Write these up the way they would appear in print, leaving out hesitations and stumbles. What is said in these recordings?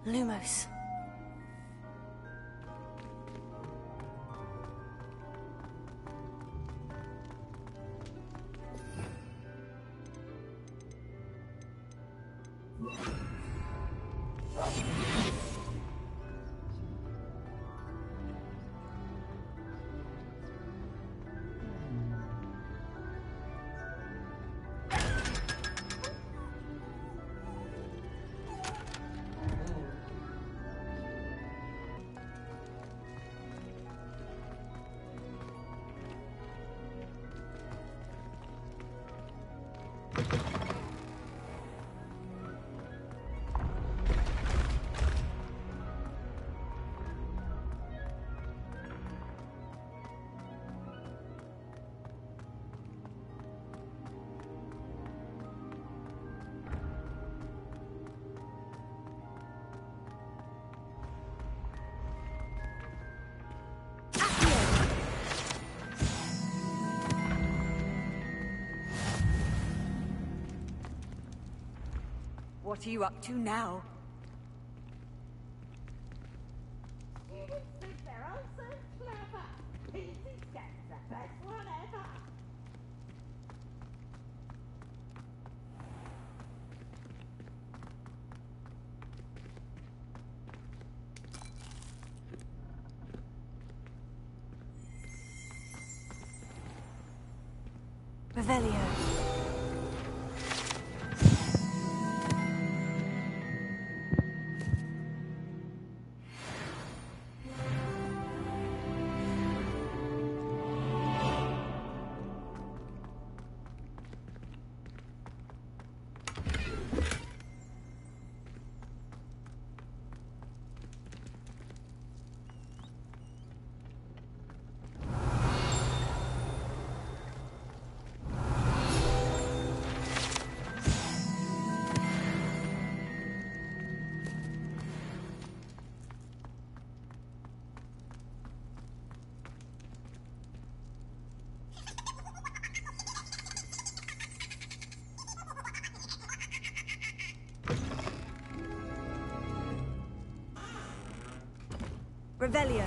Lumos. What are you up to now? You would think they're all so clever. Easy gets the best one ever. Revelio. Revelio.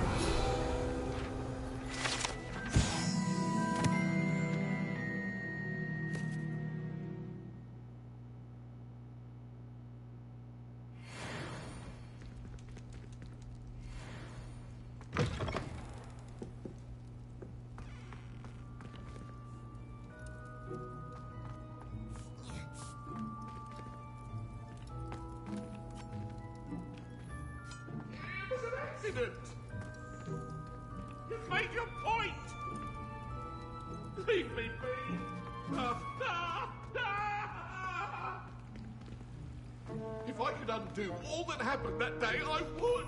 It was an accident! You've made your point! Leave me be! If I could undo all that happened that day, I would!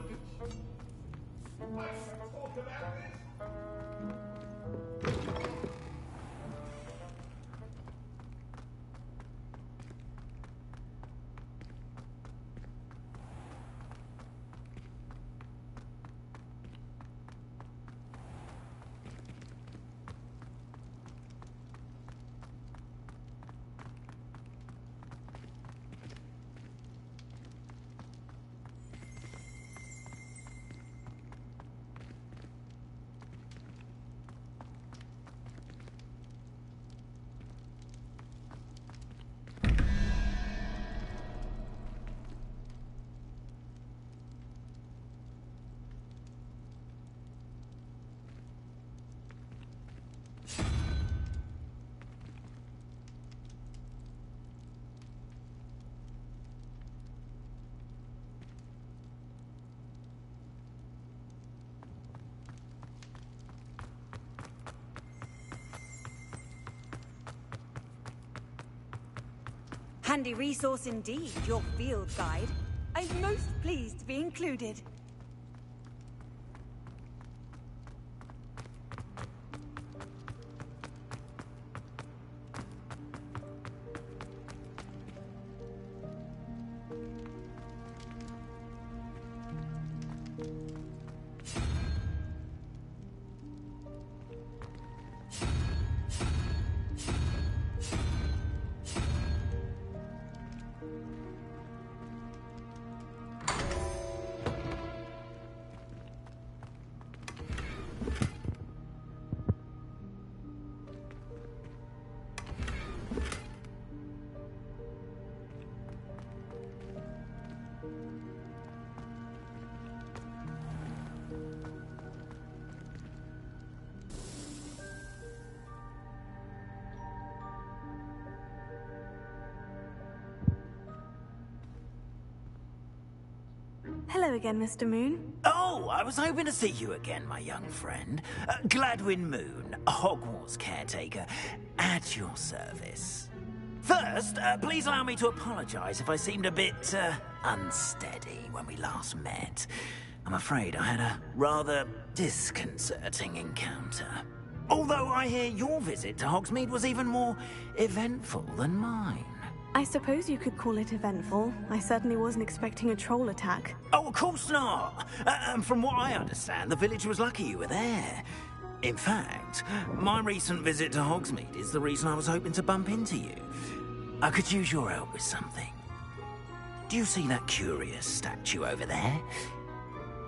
I should talk about this! Handy resource indeed, your field guide. I'm most pleased to be included. Hello again, Mr. Moon. Oh, I was hoping to see you again, my young friend. Gladwin Moon, Hogwarts caretaker, at your service. First, please allow me to apologize if I seemed a bit, unsteady when we last met. I'm afraid I had a rather disconcerting encounter. Although I hear your visit to Hogsmeade was even more eventful than mine. I suppose you could call it eventful. I certainly wasn't expecting a troll attack. Oh, of course not. From what I understand, the village was lucky you were there. In fact, my recent visit to Hogsmeade is the reason I was hoping to bump into you. I could use your help with something. Do you see that curious statue over there?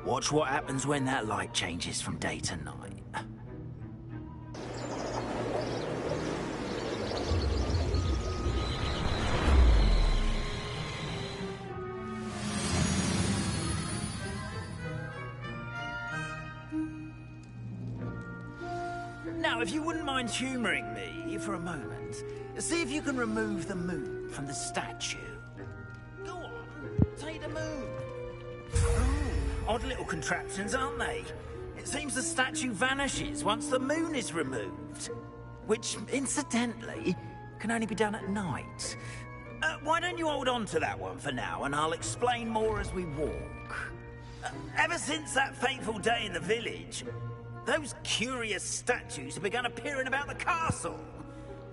Watch what happens when that light changes from day to night. Now, if you wouldn't mind humouring me for a moment, see if you can remove the moon from the statue. Go on, take the moon. Oh, odd little contraptions, aren't they? It seems the statue vanishes once the moon is removed. Which, incidentally, can only be done at night. Why don't you hold on to that one for now, and I'll explain more as we walk. Ever since that fateful day in the village, those curious statues have begun appearing about the castle.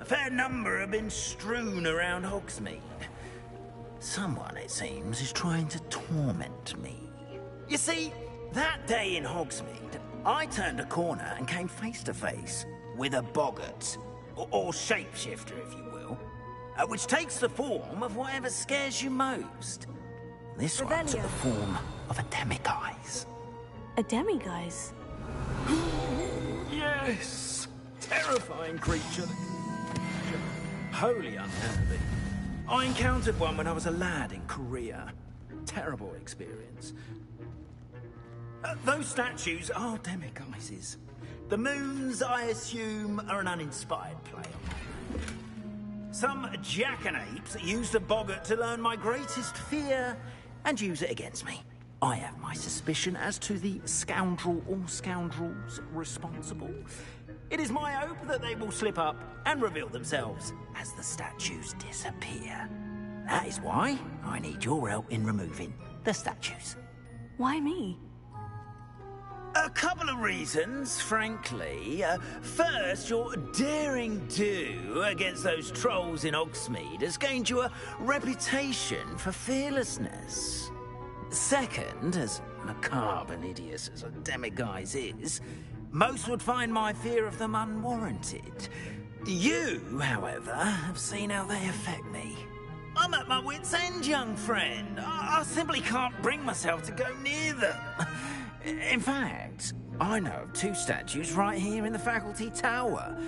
A fair number have been strewn around Hogsmeade. Someone, it seems, is trying to torment me. You see, that day in Hogsmeade, I turned a corner and came face to face with a boggart, or shapeshifter, if you will, which takes the form of whatever scares you most. This one took the form of a demiguise. A demiguise? Yes! Terrifying creature. Wholly unhealthy. I encountered one when I was a lad in Korea. Terrible experience. Those statues are demiguises. The moons, I assume, are an uninspired play on them. Some jackanapes used a boggart to learn my greatest fear and use it against me. I have my suspicion as to the scoundrel or scoundrels responsible. It is my hope that they will slip up and reveal themselves as the statues disappear. That is why I need your help in removing the statues. Why me? A couple of reasons, frankly. First, your daring do against those trolls in Hogsmeade has gained you a reputation for fearlessness. Second, as macabre and hideous as a demiguise is, most would find my fear of them unwarranted. You, however, have seen how they affect me. I'm at my wit's end, young friend. I simply can't bring myself to go near them. In fact, I know of two statues right here in the faculty tower.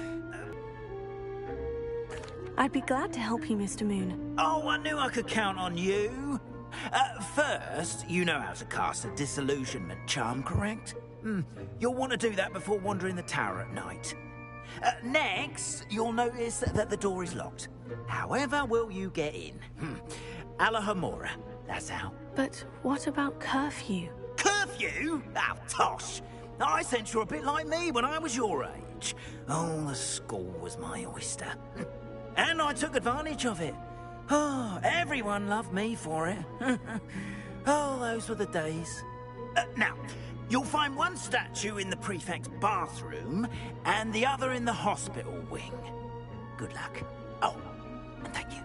I'd be glad to help you, Mr. Moon. Oh, I knew I could count on you. First, you know how to cast a disillusionment charm, correct? You'll want to do that before wandering the tower at night. Next, you'll notice that the door is locked. However will you get in? Alohomora, that's how. But what about curfew? Curfew? Oh, tosh. I sense you're a bit like me when I was your age. Oh, the school was my oyster. And I took advantage of it. Oh, everyone loved me for it. Oh, those were the days. Now, you'll find one statue in the prefect's bathroom and the other in the hospital wing. Good luck. Oh, and thank you.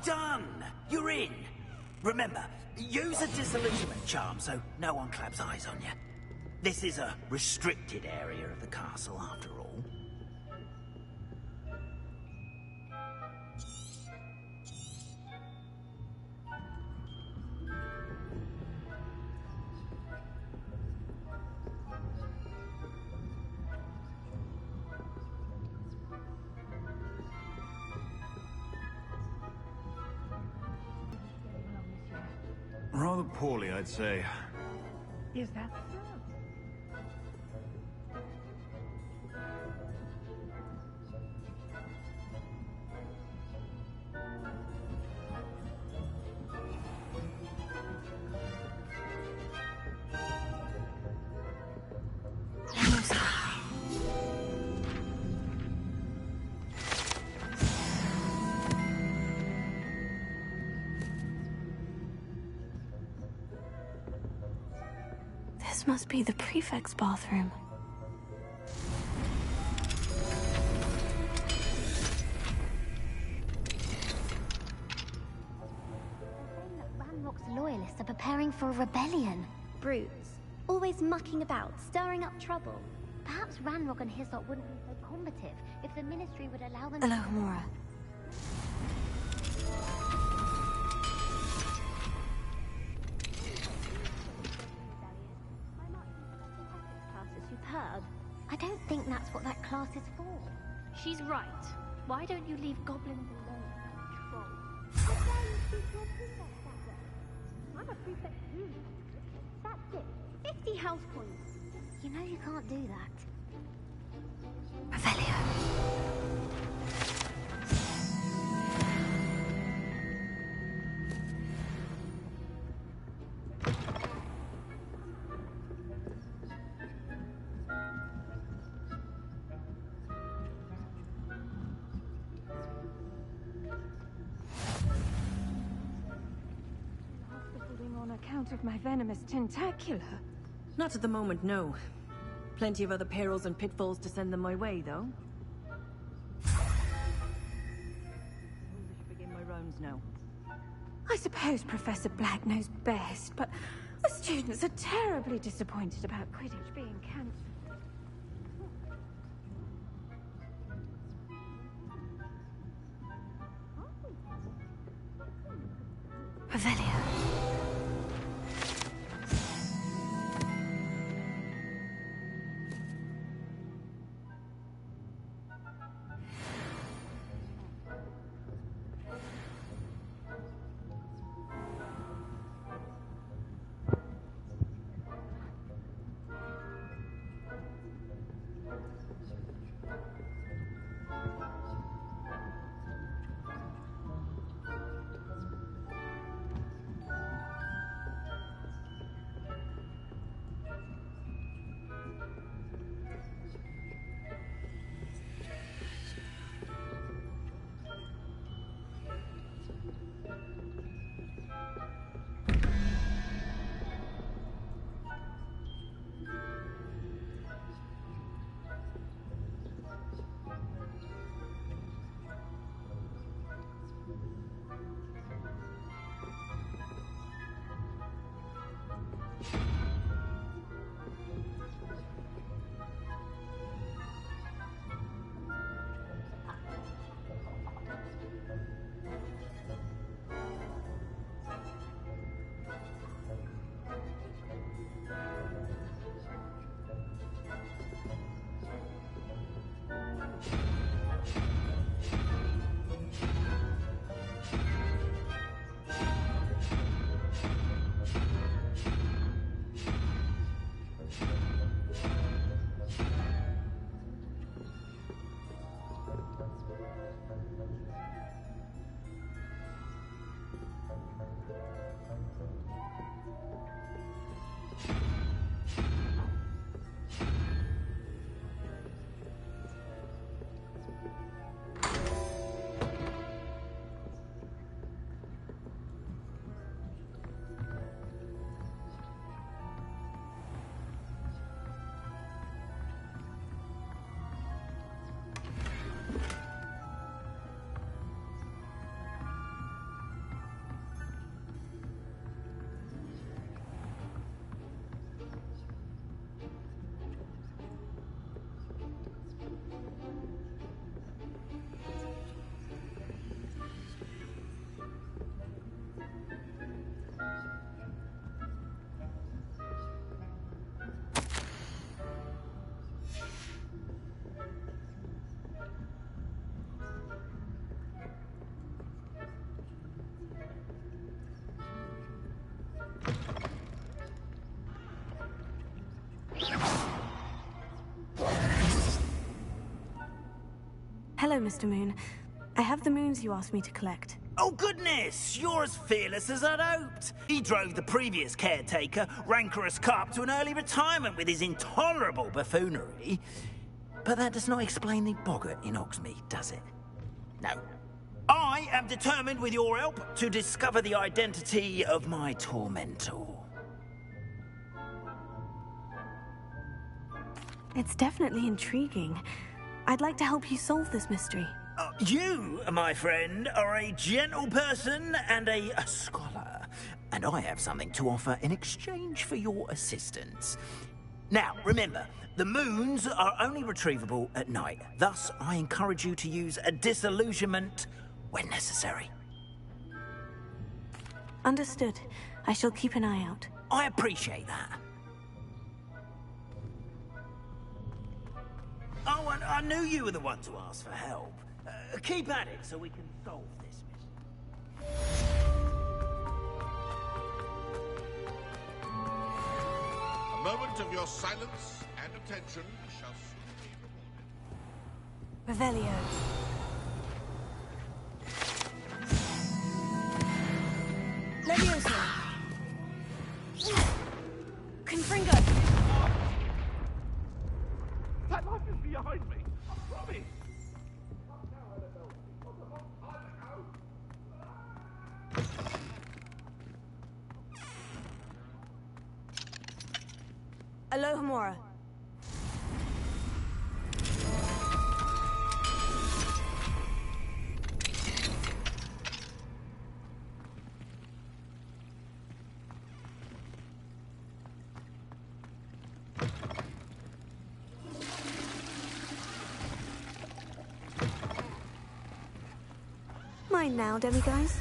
done! You're in! Remember, use a disillusionment charm so no one claps eyes on you. This is a restricted area of the castle, after all. Rather poorly, I'd say. Is that so? This must be the prefect's bathroom. Ranrock's loyalists are preparing for a rebellion. Brutes. Always mucking about, stirring up trouble. Perhaps Ranrock and his lot wouldn't be so combative if the Ministry would allow them Hello, Mora. Superb. I don't think that's what that class is for. She's right. Why don't you leave goblins alone, troll? I'm a prefect too. That's it. 50 house points. You know you can't do that. Revelio. On account of my venomous tentacular. Not at the moment, no. Plenty of other perils and pitfalls to send them my way, though. I should begin my rounds now. I suppose Professor Black knows best, but the students are terribly disappointed about Quidditch being cancelled. Revelio. Hello, Mr. Moon. I have the moons you asked me to collect. Oh, goodness! You're as fearless as I'd hoped. He drove the previous caretaker, Rancorous Carp, to an early retirement with his intolerable buffoonery. But that does not explain the boggart in Hogsmeade, does it? No. I am determined, with your help, to discover the identity of my tormentor. It's definitely intriguing. I'd like to help you solve this mystery. You, my friend, are a gentle person and a scholar, and I have something to offer in exchange for your assistance. Now, remember, the moons are only retrievable at night. Thus, I encourage you to use a disillusionment when necessary. Understood. I shall keep an eye out. I appreciate that. Oh, and I knew you were the one to ask for help. Keep at it so we can solve this mystery. A moment of your silence and attention shall soon be Revelio. Leviosa. Confringo. That life is behind me. I promise. Alohomora. Mine now, demiguise.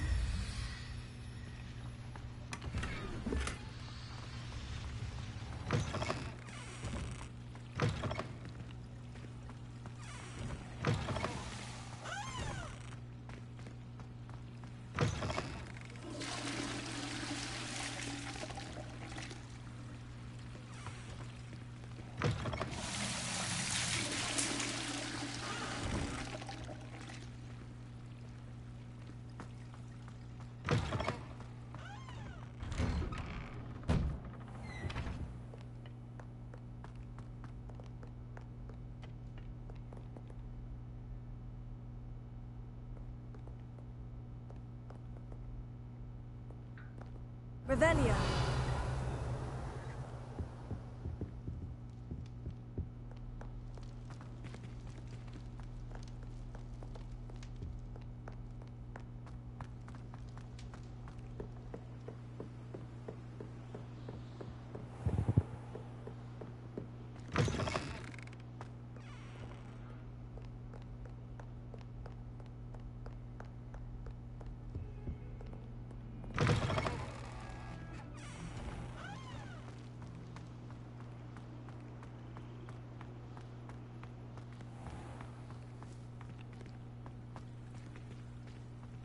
Revelio.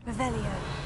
Revelio.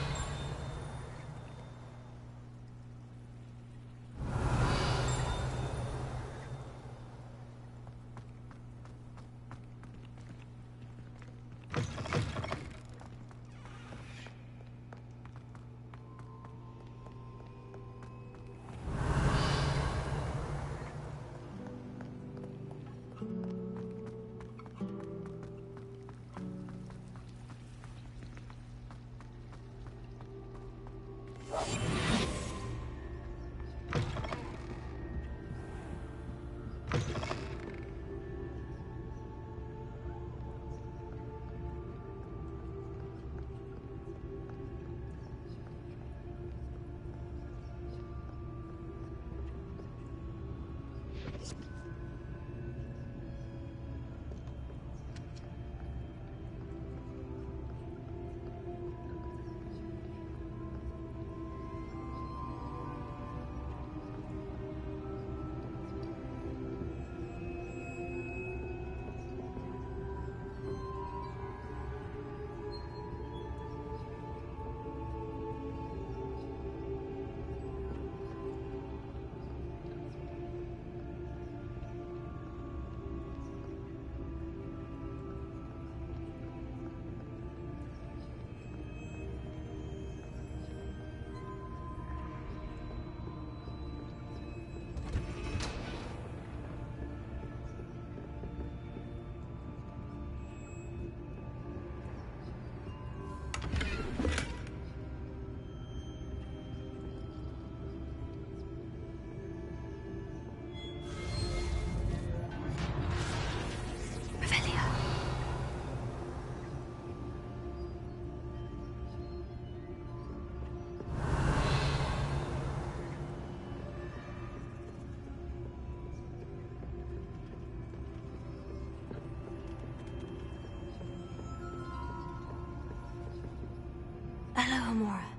Palmora.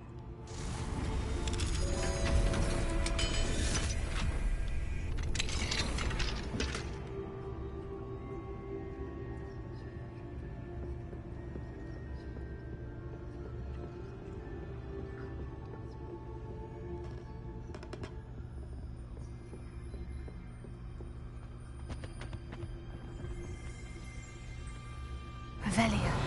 Revelio.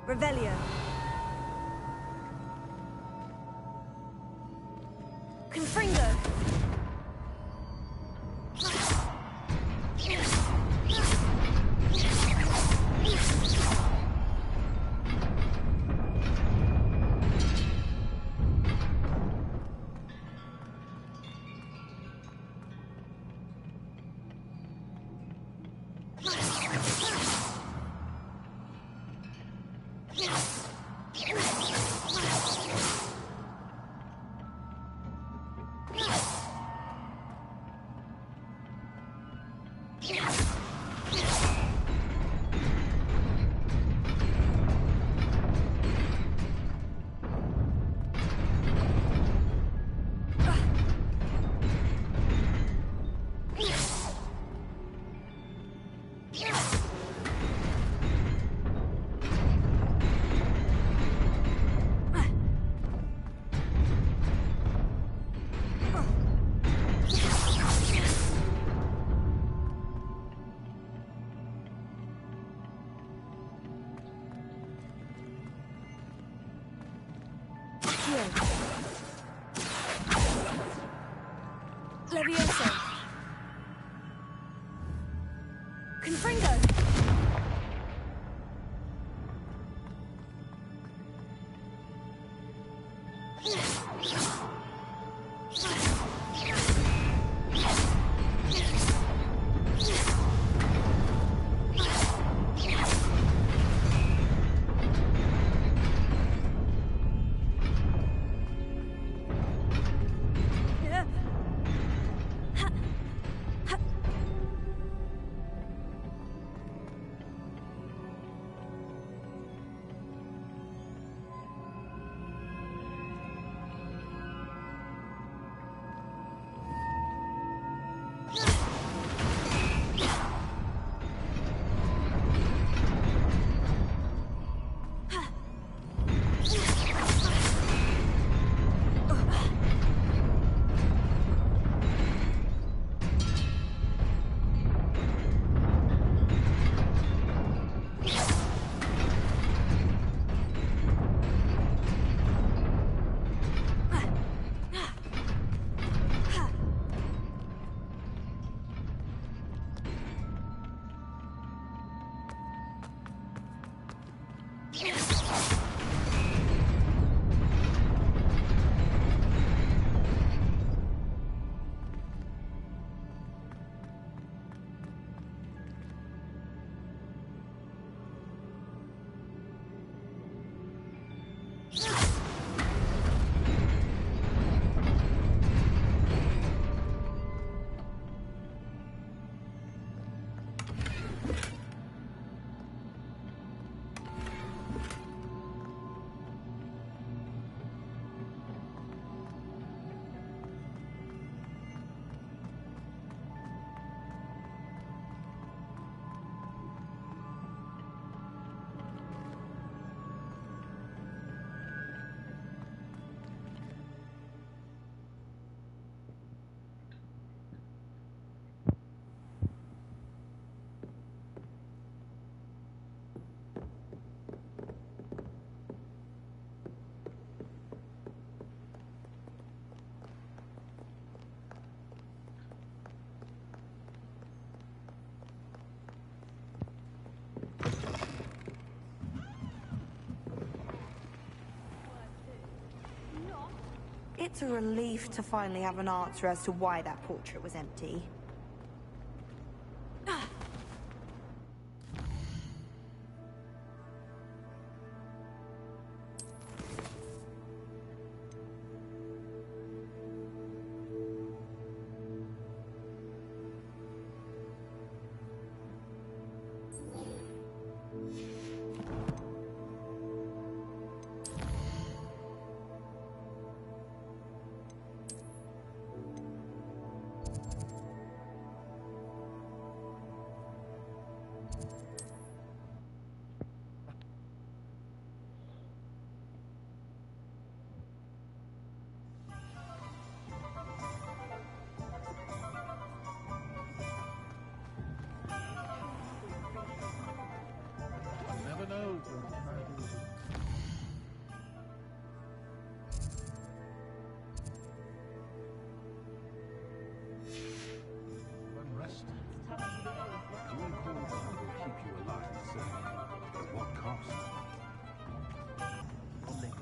Revelio. Confringo. Levioso. Confringo. It's a relief to finally have an answer as to why that portrait was empty.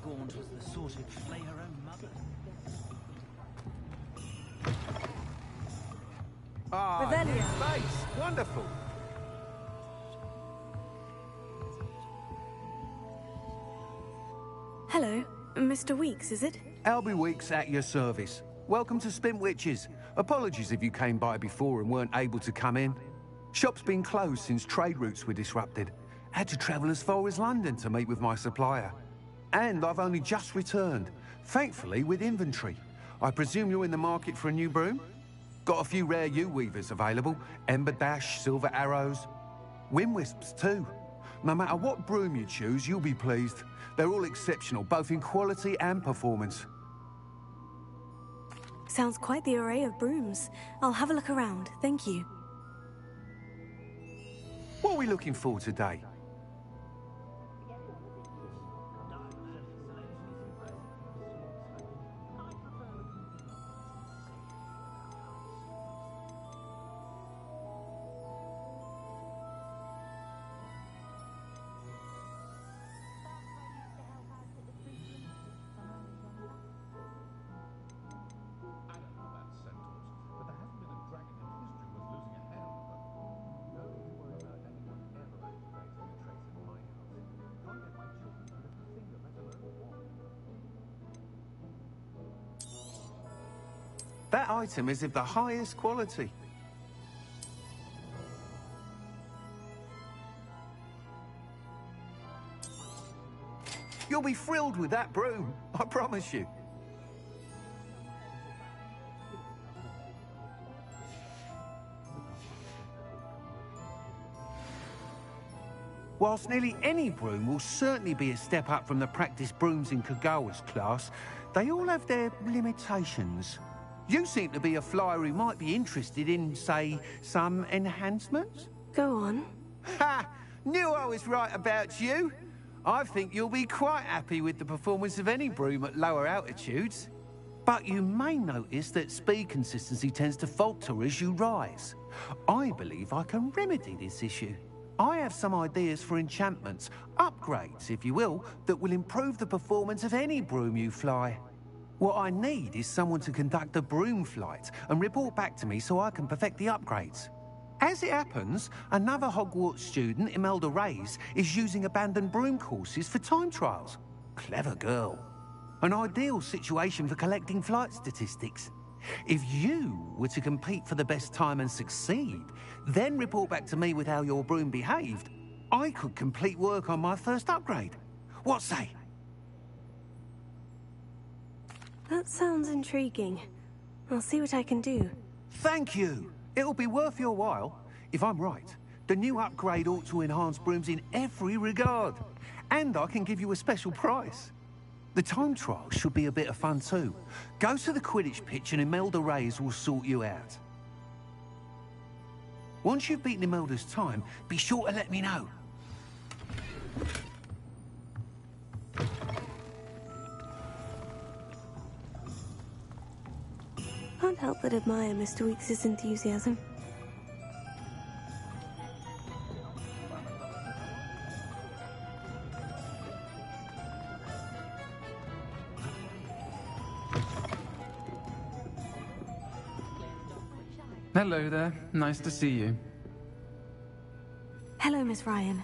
Gaunt was the sort who'd flay her own mother. Ah, Revelio. Space! Wonderful! Hello, Mr. Weeks, is it? Albie Weeks at your service. Welcome to Spint Witches. Apologies if you came by before and weren't able to come in. Shop's been closed since trade routes were disrupted. Had to travel as far as London to meet with my supplier. And I've only just returned, thankfully with inventory. I presume you're in the market for a new broom? Got a few rare U-weavers available, Ember Dash, Silver Arrows, Wind Wisps too. No matter what broom you choose, you'll be pleased. They're all exceptional, both in quality and performance. Sounds quite the array of brooms. I'll have a look around, thank you. What are we looking for today? That item is of the highest quality. You'll be thrilled with that broom, I promise you. Whilst nearly any broom will certainly be a step up from the practice brooms in Kagawa's class, they all have their limitations. You seem to be a flyer who might be interested in, say, some enhancements? Go on. Ha! Knew I was right about you. I think you'll be quite happy with the performance of any broom at lower altitudes. But you may notice that speed consistency tends to falter as you rise. I believe I can remedy this issue. I have some ideas for enchantments, upgrades, if you will, that will improve the performance of any broom you fly. What I need is someone to conduct a broom flight and report back to me so I can perfect the upgrades. As it happens, another Hogwarts student, Imelda Reyes, is using abandoned broom courses for time trials. Clever girl. An ideal situation for collecting flight statistics. If you were to compete for the best time and succeed, then report back to me with how your broom behaved, I could complete work on my first upgrade. What say? That sounds intriguing. I'll see what I can do. Thank you. It'll be worth your while. If I'm right, the new upgrade ought to enhance brooms in every regard. And I can give you a special price. The time trial should be a bit of fun too. Go to the Quidditch pitch and Imelda Reyes will sort you out. Once you've beaten Imelda's time, be sure to let me know. Can't help but admire Mr. Weeks' enthusiasm. Hello there. Nice to see you. Hello, Miss Ryan.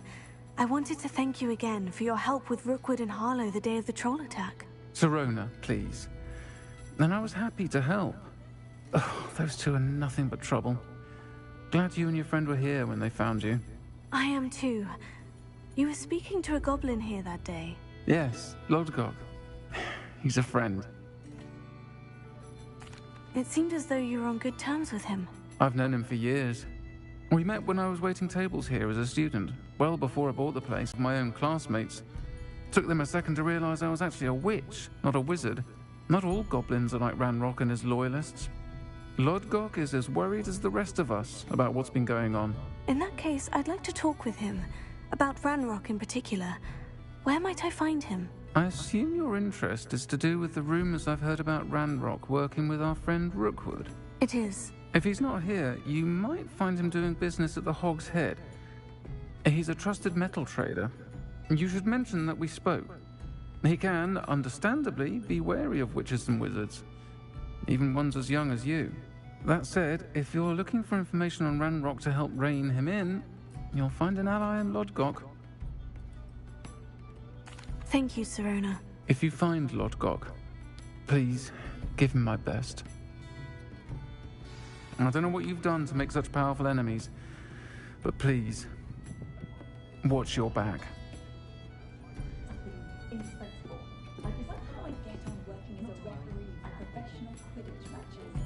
I wanted to thank you again for your help with Rookwood and Harlow the day of the troll attack. Sirona, please. And I was happy to help. Oh, those two are nothing but trouble. Glad you and your friend were here when they found you. I am too. You were speaking to a goblin here that day. Yes, Lodgok. He's a friend. It seemed as though you were on good terms with him. I've known him for years. We met when I was waiting tables here as a student, well before I bought the place with my own classmates. Took them a second to realize I was actually a witch, not a wizard. Not all goblins are like Ranrock and his loyalists. Lodgok is as worried as the rest of us about what's been going on. In that case, I'd like to talk with him. About Ranrock in particular. Where might I find him? I assume your interest is to do with the rumors I've heard about Ranrock working with our friend Rookwood. It is. If he's not here, you might find him doing business at the Hog's Head. He's a trusted metal trader. You should mention that we spoke. He can, understandably, be wary of witches and wizards. Even ones as young as you. That said, if you're looking for information on Ranrock to help rein him in, you'll find an ally in Lodgok. Thank you, Sirona. If you find Lodgok, please give him my best. I don't know what you've done to make such powerful enemies, but please, watch your back. Indispensable. Is that how I get on working as a referee for professional Quidditch matches?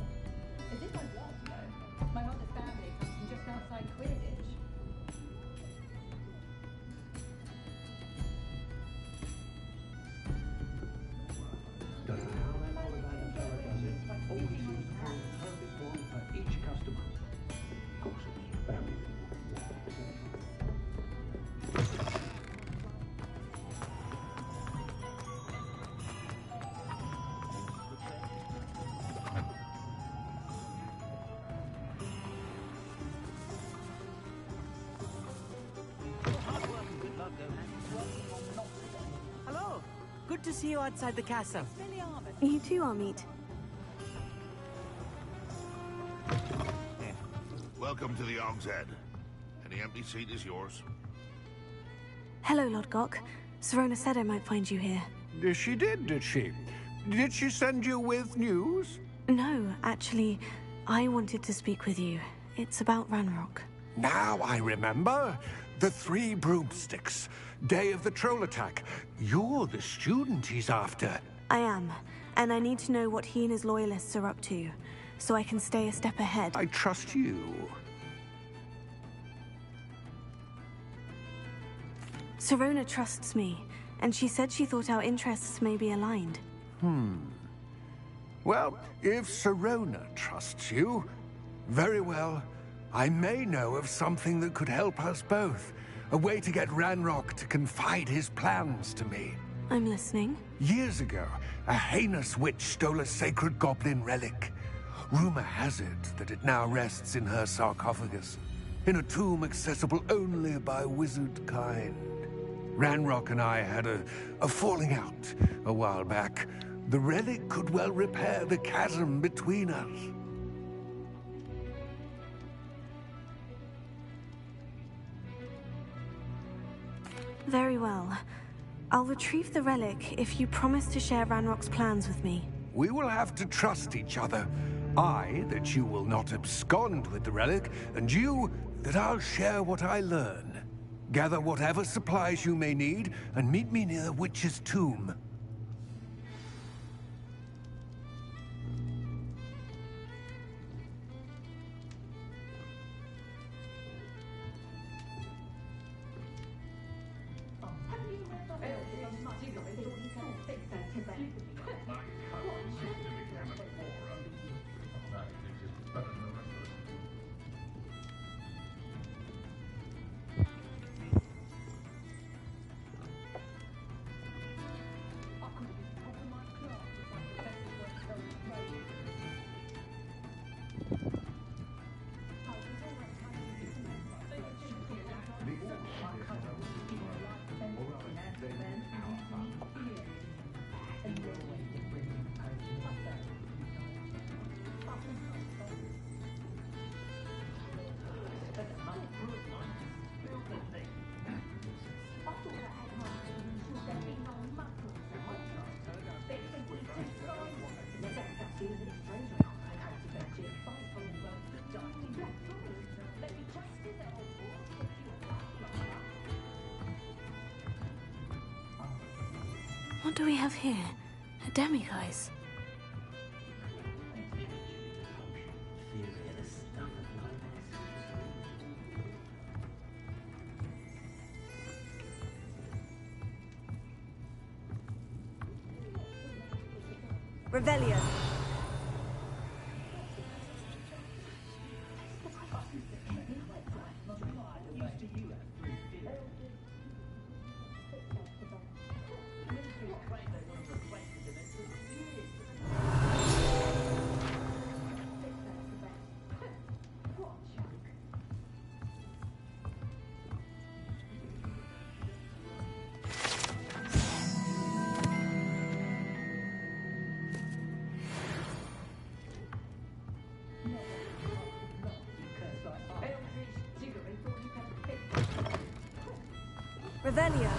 As if I was, you know. My mother's family comes from just outside Quidditch. Hello. Good to see you outside the castle. You too, Amit. Welcome to the Hog's Head. Any empty seat is yours. Hello, Lodgok. Sirona said I might find you here. She did she? Did she send you with news? No, actually, I wanted to speak with you. It's about Ranrock. Now I remember. The 3 broomsticks. Day of the troll attack. You're the student he's after. I am, and I need to know what he and his loyalists are up to, so I can stay a step ahead. I trust you. Sirona trusts me, and she said she thought our interests may be aligned. Well, if Sirona trusts you, very well. I may know of something that could help us both. A way to get Ranrock to confide his plans to me. I'm listening. Years ago, a heinous witch stole a sacred goblin relic. Rumor has it that it now rests in her sarcophagus, in a tomb accessible only by wizard kind. Ranrock and I had a falling out a while back. The relic could well repair the chasm between us. Very well. I'll retrieve the relic if you promise to share Ranrock's plans with me. We will have to trust each other. I, that you will not abscond with the relic, and you, that I'll share what I learn. Gather whatever supplies you may need, and meet me near the witch's tomb. What do we have here? A demiguise. Revelio. Revelio.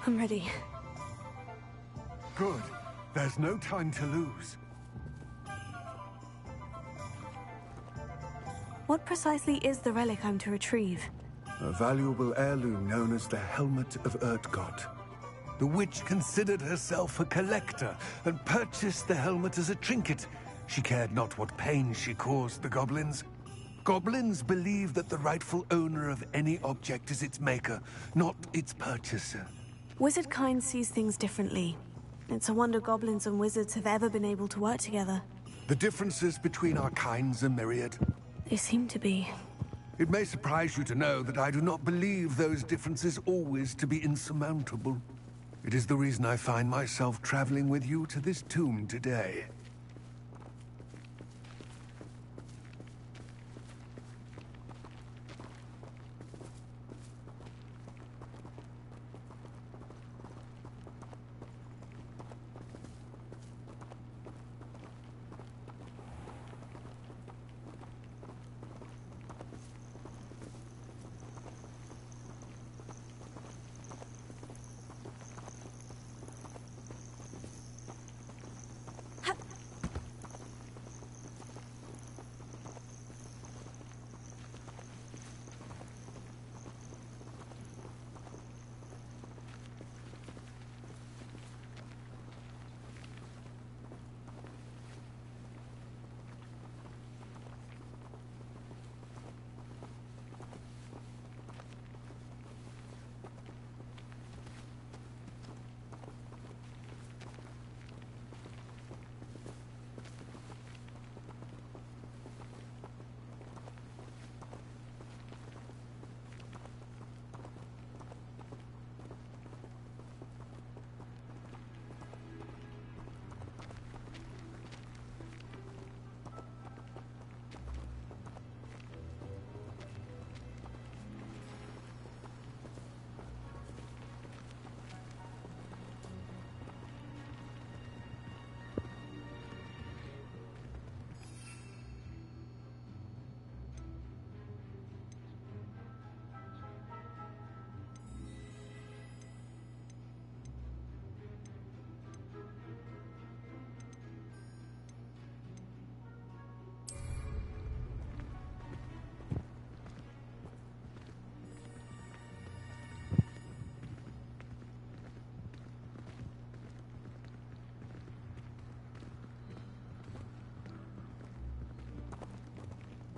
I'm ready. Good. There's no time to lose. What precisely is the relic I'm to retrieve? A valuable heirloom known as the Helmet of Urtgott. The witch considered herself a collector and purchased the helmet as a trinket. She cared not what pain she caused the goblins. Goblins believe that the rightful owner of any object is its maker, not its purchaser. Wizard kind sees things differently. It's a wonder goblins and wizards have ever been able to work together. The differences between our kinds are myriad. They seem to be. It may surprise you to know that I do not believe those differences always to be insurmountable. It is the reason I find myself traveling with you to this tomb today.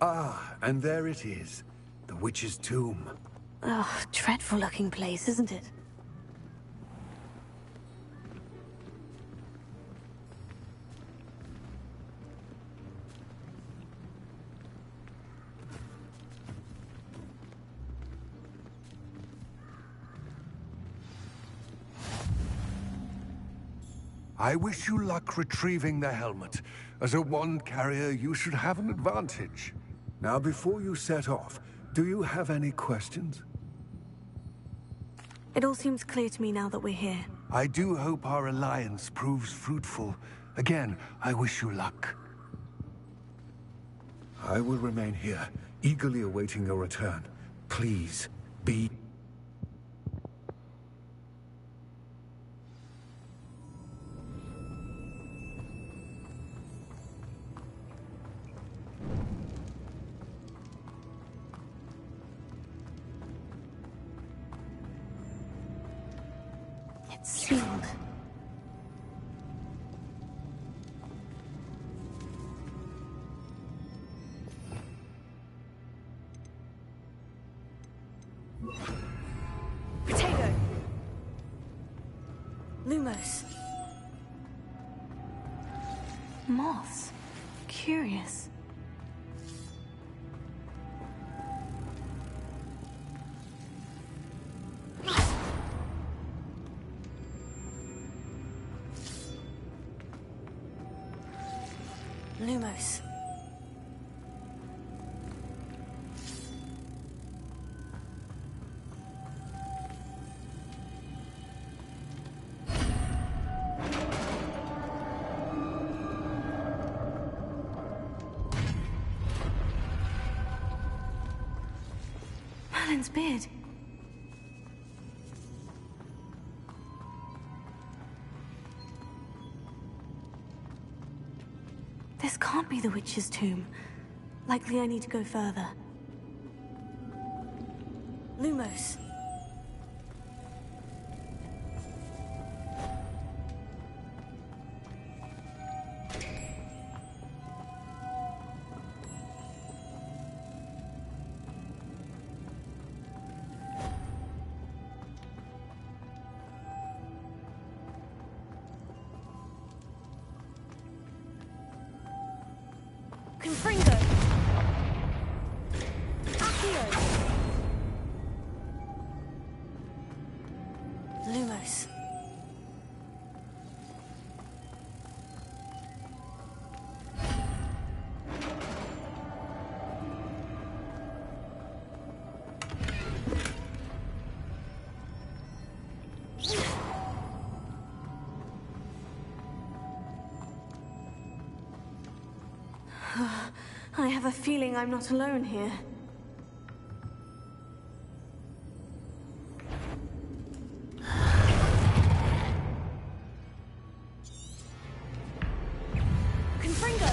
Ah, and there it is. The witch's tomb. Oh, dreadful looking place, isn't it? I wish you luck retrieving the helmet. As a wand carrier, you should have an advantage. Now, before you set off, do you have any questions? It all seems clear to me now that we're here. I do hope our alliance proves fruitful. Again, I wish you luck. I will remain here, eagerly awaiting your return. Please, be... It's sealed. Potato! Lumos. Moths. Curious. Lumos. Merlin's beard. This can't be the witch's tomb. Likely I need to go further. Lumos. Confringo! Accio! Lumos. I have a feeling I'm not alone here. Confringo!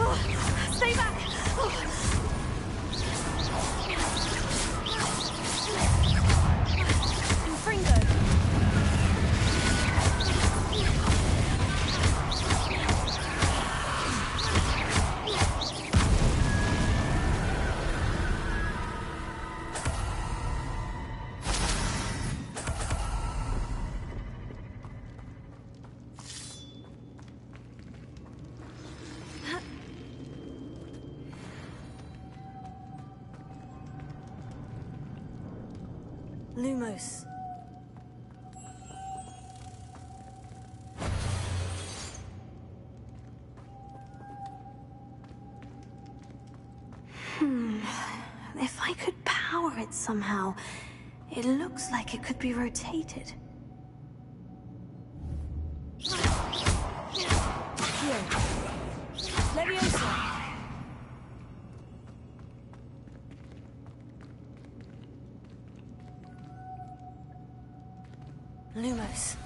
Oh, stay back! Oh. Confringo! Lumos. If I could power it somehow, it looks like it could be rotated. Here. Leviosa! Lumos.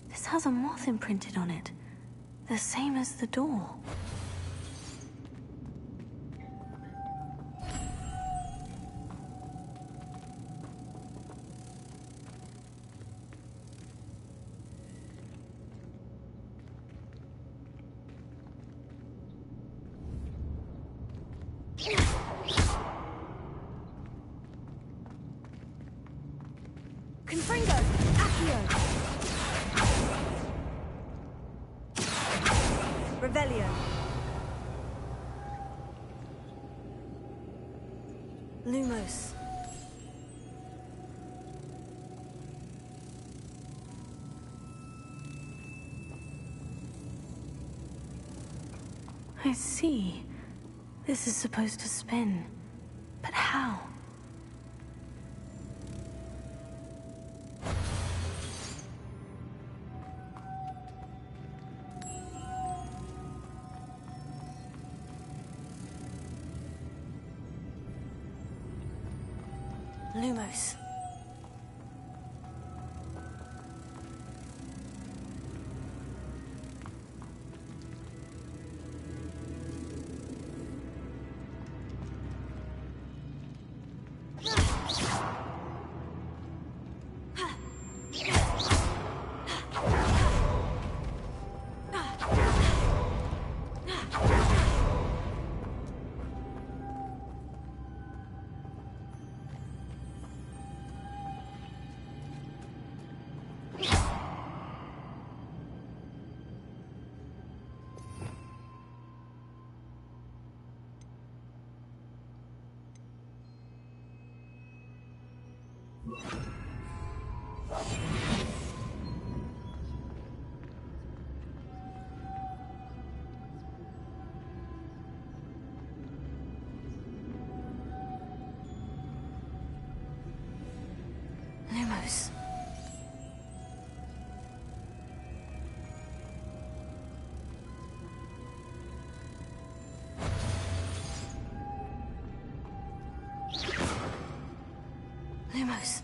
This has a moth imprinted on it. The same as the door. Confringo! Accio! Revelio. Lumos. I see. This is supposed to spin. But how? Lumos. Lumos. Lumos.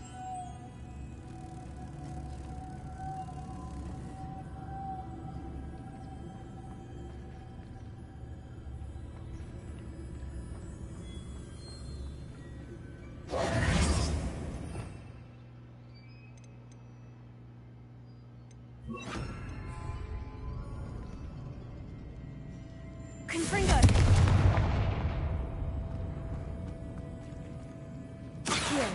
Confringo! Here.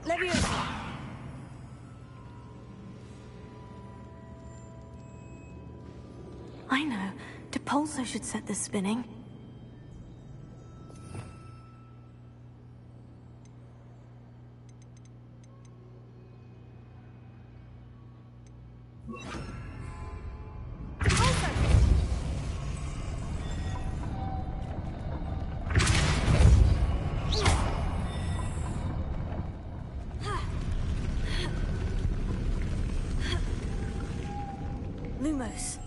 Leviosa! I know. Depulso should set this spinning. Lumos.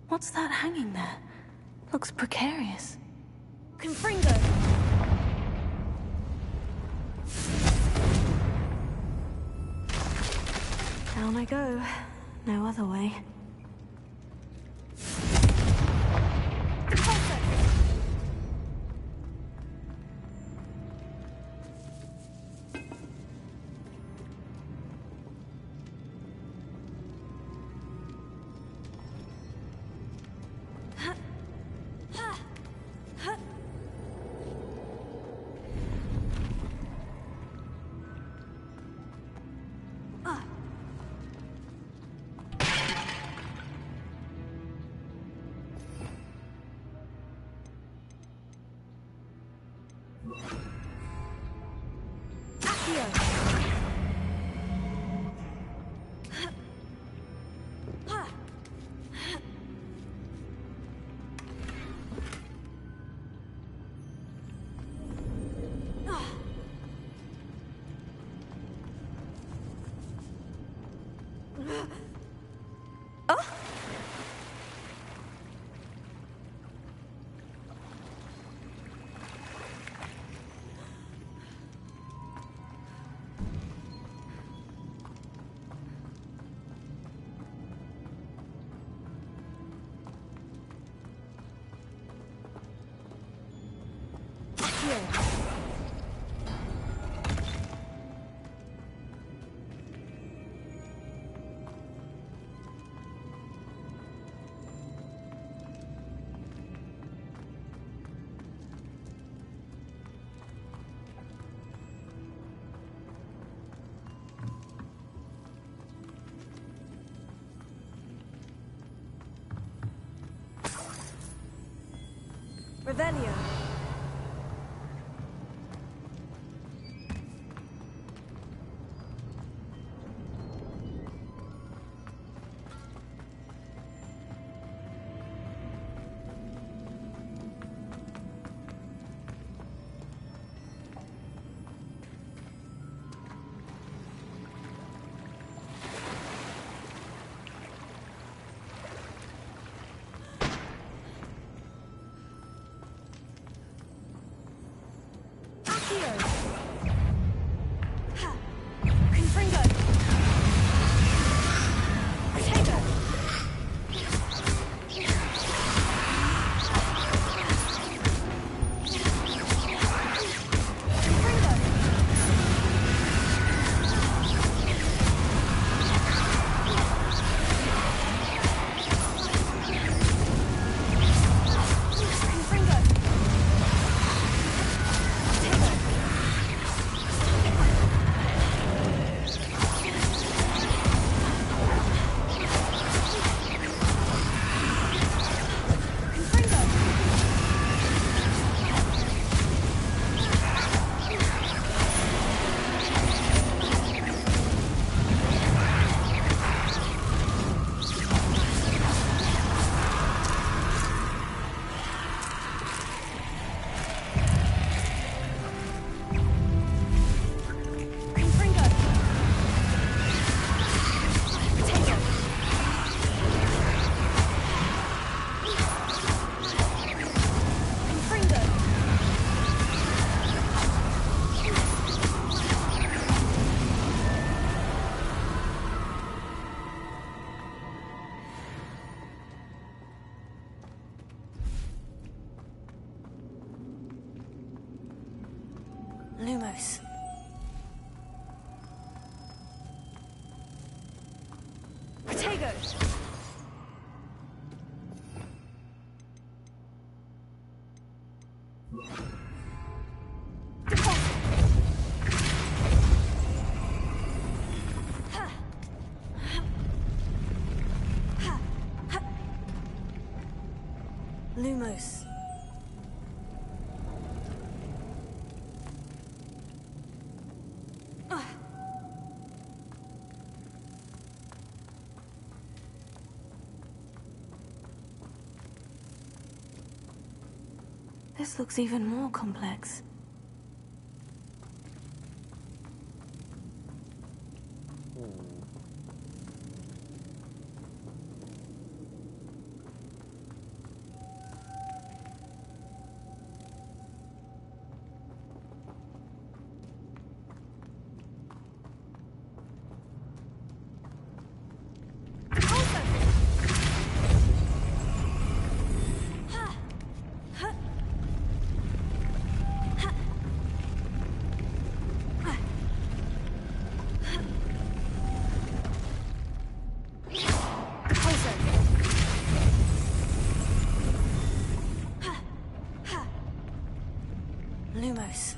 What's that hanging there? Looks precarious. Confringo! Down I go. No other way. Revelio. Lumos. Protego! Lumos. This looks even more complex. Lumos.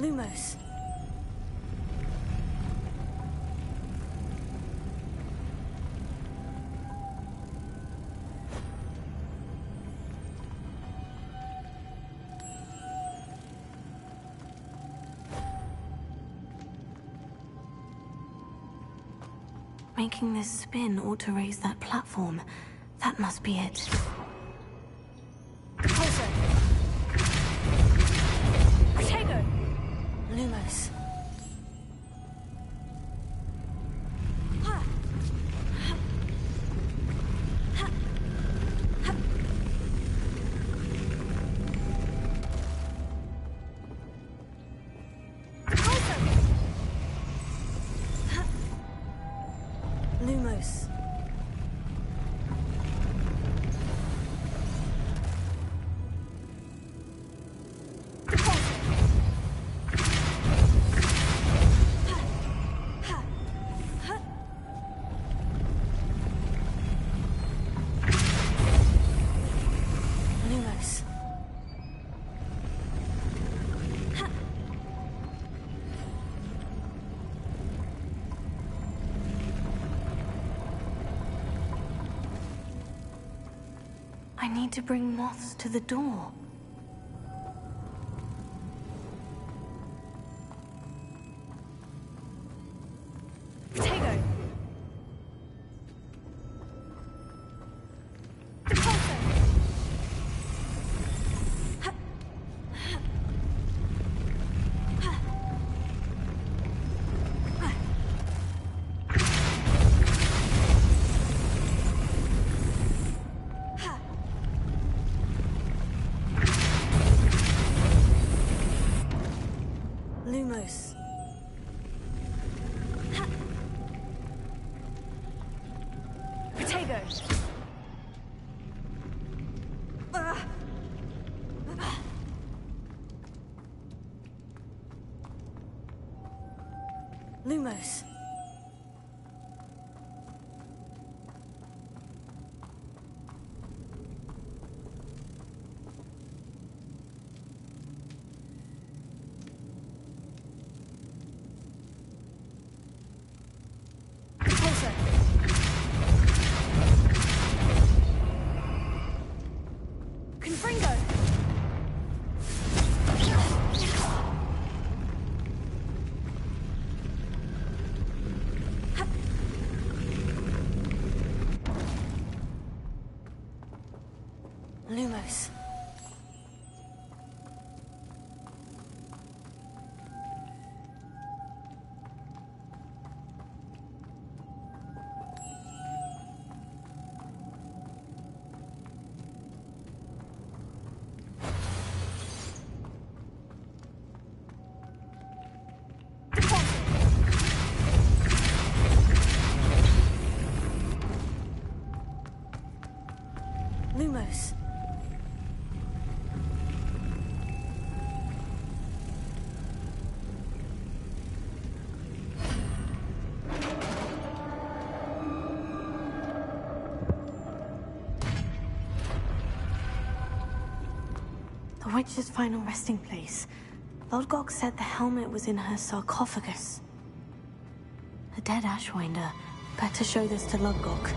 Lumos. Making this spin ought to raise that platform. That must be it. Protego! Lumos. Lumos. Lumos. I need to bring moths to the door. Protego! Lumos. Protego. Lumos. Confringo! Lumos. Lumos. The witch's final resting place. Lodgok said the helmet was in her sarcophagus. A dead Ashwinder. Better show this to Lodgok.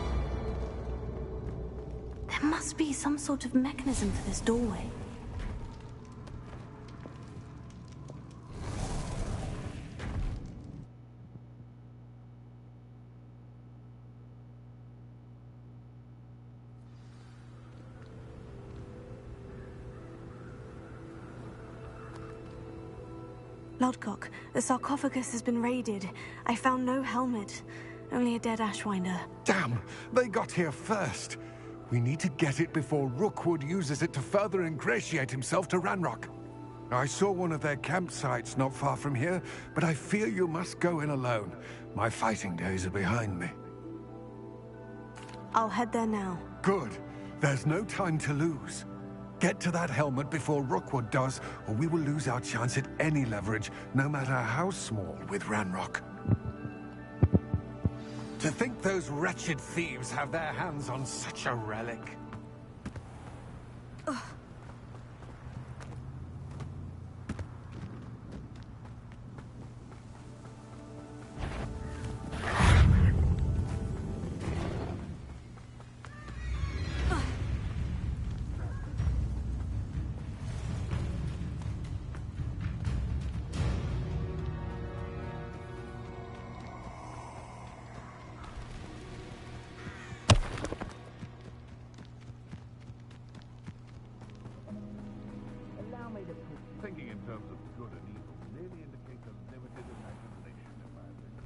There must be some sort of mechanism for this doorway. Lodgok, the sarcophagus has been raided. I found no helmet, only a dead Ashwinder. Damn! They got here first. We need to get it before Rookwood uses it to further ingratiate himself to Ranrock. I saw one of their campsites not far from here, but I fear you must go in alone. My fighting days are behind me. I'll head there now. Good. There's no time to lose. Get to that helmet before Rookwood does, or we will lose our chance at any leverage, no matter how small, with Ranrock. To think those wretched thieves have their hands on such a relic. Ugh. Thinking in terms of good and evil merely indicates a limited imagination, in my opinion.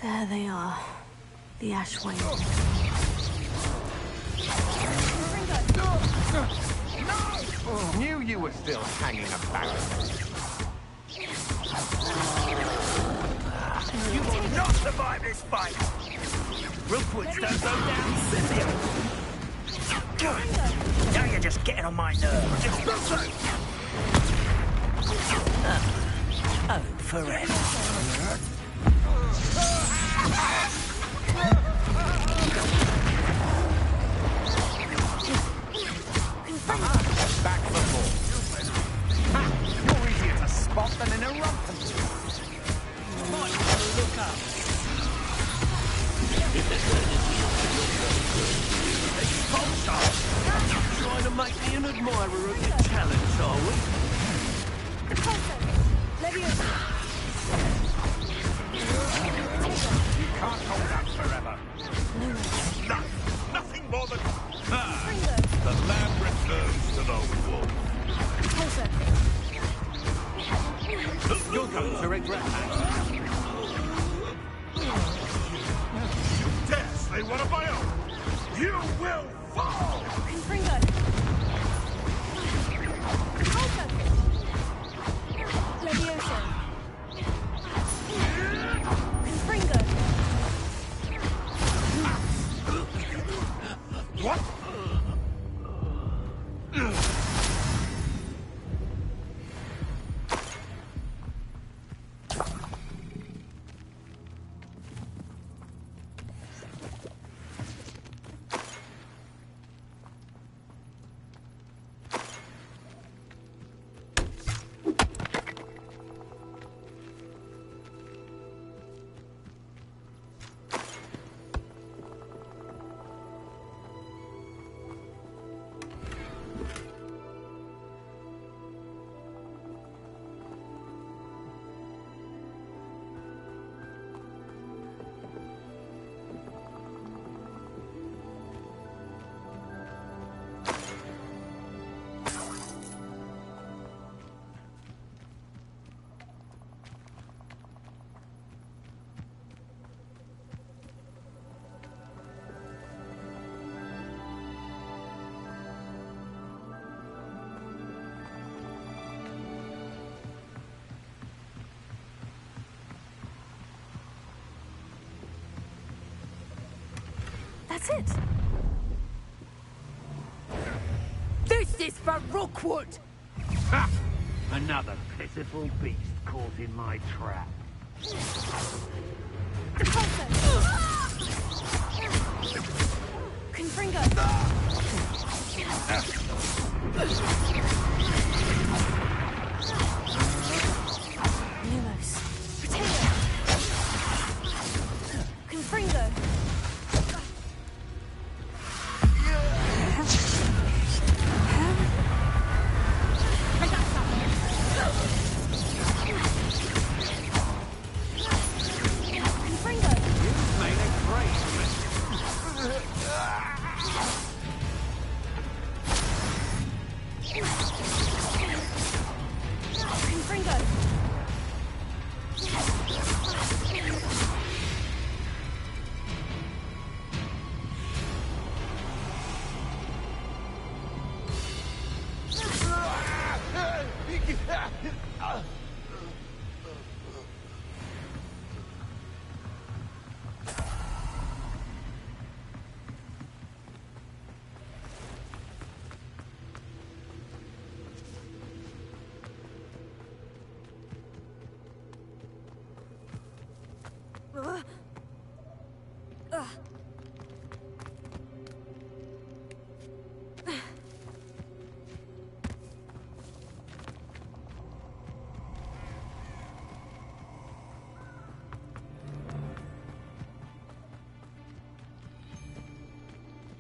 There they are. The Ashwinder. No! Knew you were still hanging about. You will not survive this fight! Rookwood's don't go down, Scythia! Now you're just getting on my nerves. It's not so! Oh, forever. Back for more. More easier to spot than in a rumpus. Might want to look up. Trying to make me an admirer of your talents, are we? You can't hold up forever. Nothing more than... the land returns to the wolf. You're going to regret that. You dare say one of my own! You will fall! What? That's it. This is for Rookwood! Ha! Another pitiful beast caught in my trap. Confringo! Lumos. Potato! Confringo!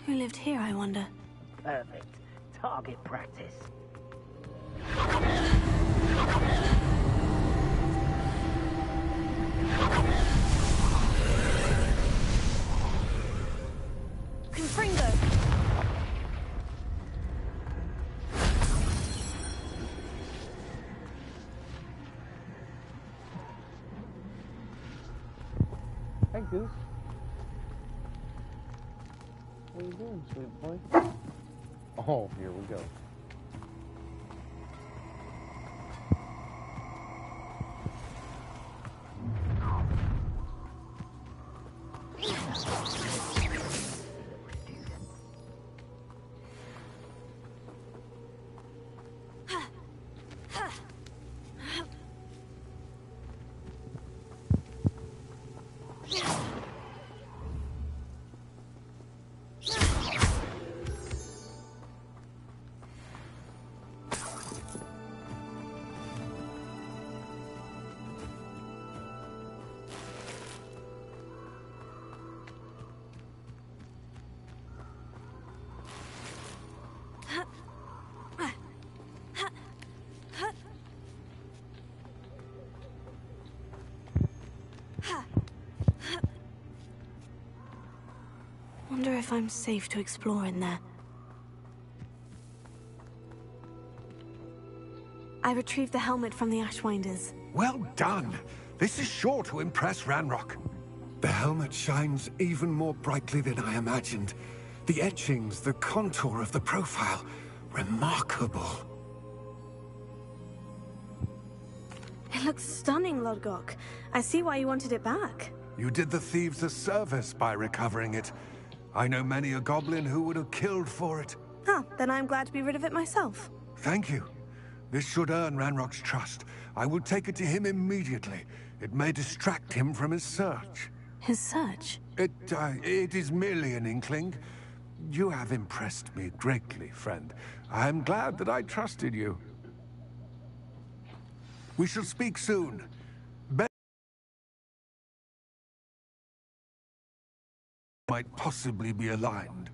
Who lived here, I wonder? Perfect. Target practice. Confringo! Hey, Goose. What are you doing, sweet boy? Oh, here we go. Wonder if I'm safe to explore in there. I retrieved the helmet from the Ashwinders. Well done. This is sure to impress Ranrock. The helmet shines even more brightly than I imagined. The etchings, the contour of the profile. Remarkable. It looks stunning, Lodgok. I see why you wanted it back. You did the thieves a service by recovering it. I know many a goblin who would have killed for it. Ah, then I'm glad to be rid of it myself. Thank you. This should earn Ranrock's trust. I will take it to him immediately. It may distract him from his search. His search? It is merely an inkling. You have impressed me greatly, friend. I am glad that I trusted you. We shall speak soon. Might possibly be aligned.